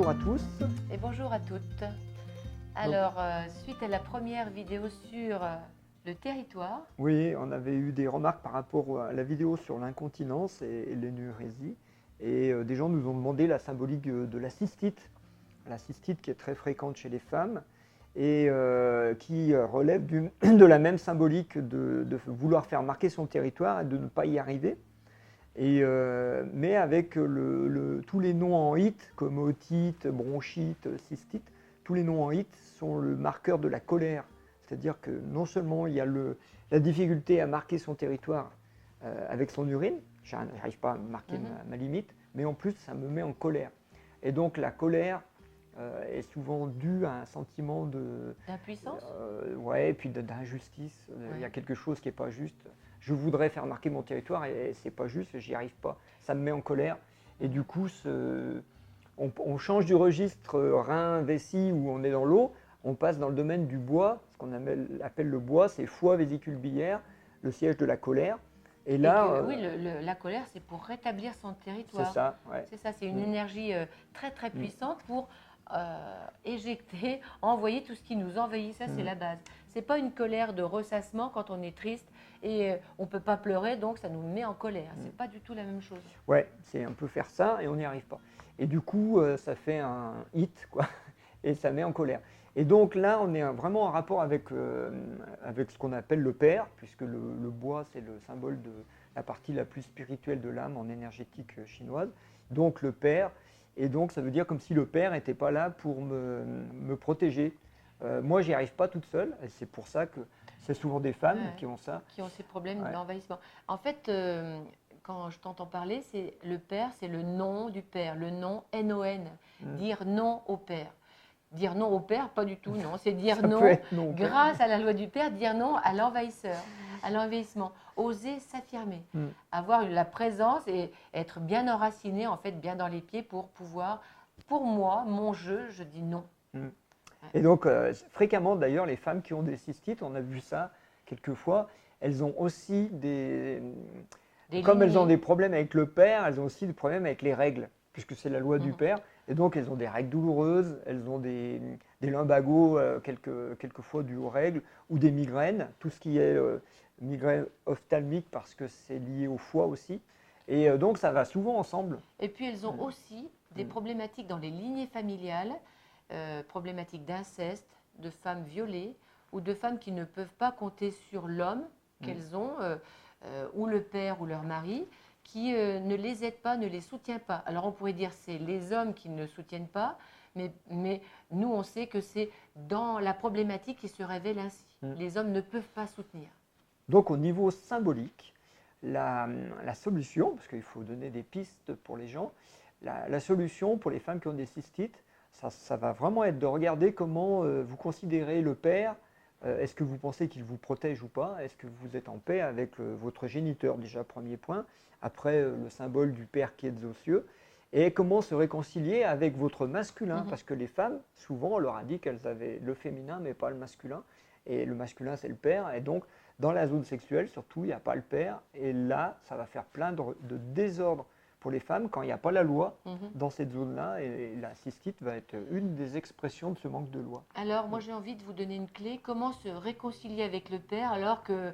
bonjour à tous. Et bonjour à toutes. Alors, suite à la première vidéo sur le territoire. Oui, on avait eu des remarques par rapport à la vidéo sur l'incontinence et l'énurésie. Et des gens nous ont demandé la symbolique de la cystite. La cystite qui est très fréquente chez les femmes et qui relève de la même symbolique de vouloir faire marquer son territoire et de ne pas y arriver. Mais avec tous les noms en it, comme otite, bronchite, cystite, tous les noms en it sont le marqueur de la colère. C'est-à-dire que non seulement il y a la difficulté à marquer son territoire avec son urine, je n'arrive pas à marquer ma limite, mais en plus ça me met en colère. Et donc la colère est souvent due à un sentiment d'impuissance, ouais, et puis d'injustice. Ouais. Il y a quelque chose qui n'est pas juste. Je voudrais faire marquer mon territoire et c'est pas juste, j'y arrive pas. Ça me met en colère. Et du coup, on change du registre rein-vessie où on est dans l'eau, on passe dans le domaine du bois. Ce qu'on appelle le bois, c'est foie, vésicule biliaire, le siège de la colère. Et là, oui, la colère, c'est pour rétablir son territoire. C'est ça, ouais. C'est ça, c'est une énergie très très puissante pour éjecter, envoyer tout ce qui nous envahit. Ça, c'est la base. C'est pas une colère de ressassement quand on est triste et on peut pas pleurer, donc ça nous met en colère. C'est pas du tout la même chose. Ouais, c'est un peu faire ça et on n'y arrive pas. Et du coup, ça fait un hit, quoi, et ça met en colère. Et donc là, on est vraiment en rapport avec ce qu'on appelle le père, puisque le bois, c'est le symbole de la partie la plus spirituelle de l'âme en énergétique chinoise. Donc le père, et donc ça veut dire comme si le père n'était pas là pour me protéger. Moi, j'y arrive pas toute seule, et c'est pour ça que c'est souvent des femmes qui ont ça. Qui ont ces problèmes d'envahissement. En fait, quand je t'entends parler, c'est le père, c'est le nom du père, le nom N-O-N, dire non au père. Dire non au père, pas du tout, non. C'est dire non, grâce à la loi du père, dire non à l'envahisseur, à l'envahissement. Oser s'affirmer, avoir la présence et être bien enraciné, en fait, bien dans les pieds pour pouvoir, pour moi, mon jeu, je dis non. Et donc, fréquemment d'ailleurs, les femmes qui ont des cystites, on a vu ça quelquefois, elles ont aussi comme elles ont des problèmes avec le père, elles ont aussi des problèmes avec les règles, puisque c'est la loi du père. Et donc, elles ont des règles douloureuses, elles ont des lumbagos, quelquefois dues aux règles, ou des migraines, tout ce qui est migraine ophtalmique, parce que c'est lié au foie aussi. Et donc, ça va souvent ensemble. Et puis, elles ont aussi des problématiques dans les lignées familiales, problématiques d'inceste, de femmes violées, ou de femmes qui ne peuvent pas compter sur l'homme qu'elles ont, ou le père ou leur mari, qui ne les aide pas, ne les soutient pas. Alors on pourrait dire que c'est les hommes qui ne soutiennent pas, mais nous on sait que c'est dans la problématique qui se révèle ainsi. Les hommes ne peuvent pas soutenir. Donc au niveau symbolique, la solution, parce qu'il faut donner des pistes pour les gens, la solution pour les femmes qui ont des cystites, ça va vraiment être de regarder comment vous considérez le père. Est-ce que vous pensez qu'il vous protège ou pas? Est-ce que vous êtes en paix avec votre géniteur, déjà premier point. Après, le symbole du père qui est aux cieux. Et comment se réconcilier avec votre masculin? Parce que les femmes, souvent, on leur a dit qu'elles avaient le féminin, mais pas le masculin. Et le masculin, c'est le père. Et donc, dans la zone sexuelle, surtout, il n'y a pas le père. Et là, ça va faire plein de désordre pour les femmes quand il n'y a pas la loi dans cette zone-là. Et la cystite va être une des expressions de ce manque de loi. Alors, moi, j'ai envie de vous donner une clé. Comment se réconcilier avec le père alors que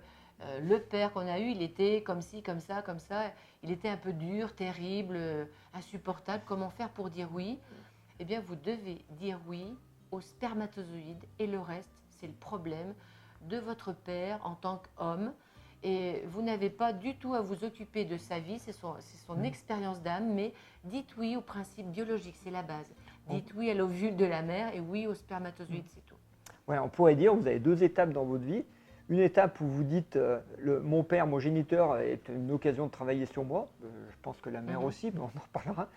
le père qu'on a eu, il était comme ci, comme ça, comme ça. Il était un peu dur, terrible, insupportable. Comment faire pour dire oui? Eh bien, vous devez dire oui aux spermatozoïdes et le reste, c'est le problème de votre père en tant qu'homme. Et vous n'avez pas du tout à vous occuper de sa vie, c'est son expérience d'âme, mais dites oui au principe biologique, c'est la base. Dites oui à l'ovule de la mère et oui aux spermatozoïdes, c'est tout. Ouais, on pourrait dire que vous avez deux étapes dans votre vie. Une étape où vous dites mon père, mon géniteur est une occasion de travailler sur moi. Je pense que la mère aussi, mais on en reparlera.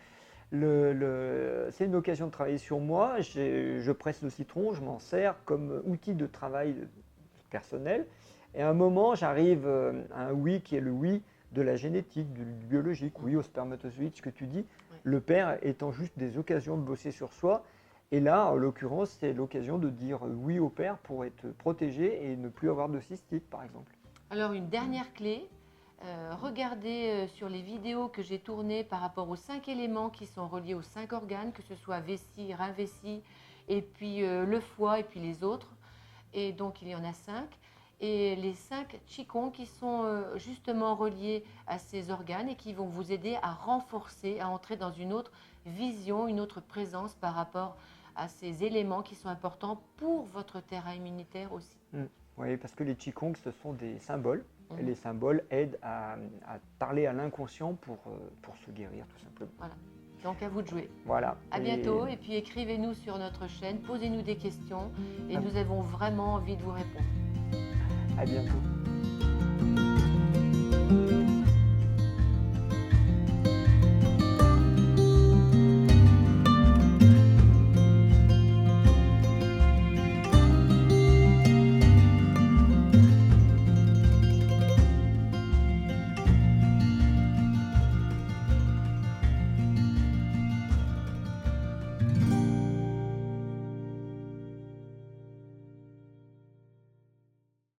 C'est une occasion de travailler sur moi. Je presse le citron, je m'en sers comme outil de travail personnel. Et à un moment, j'arrive à un oui qui est le oui de la génétique, du biologique, oui au spermatozoïde, ce que tu dis. Le père étant juste des occasions de bosser sur soi. Et là, en l'occurrence, c'est l'occasion de dire oui au père pour être protégé et ne plus avoir de cystite, par exemple. Alors, une dernière clé, regardez sur les vidéos que j'ai tournées par rapport aux 5 éléments qui sont reliés aux 5 organes, que ce soit vessie, rein vessie, et puis le foie et puis les autres. Et donc il y en a 5. Et les 5 Qigong qui sont justement reliés à ces organes et qui vont vous aider à renforcer, à entrer dans une autre vision, une autre présence par rapport à ces éléments qui sont importants pour votre terrain immunitaire aussi. Oui, parce que les Qigong, ce sont des symboles. Et Mhm. les symboles aident à parler à l'inconscient pour se guérir, tout simplement. Voilà. Donc à vous de jouer. Voilà. À bientôt et puis écrivez-nous sur notre chaîne, posez-nous des questions et Ah. nous avons vraiment envie de vous répondre. À bientôt.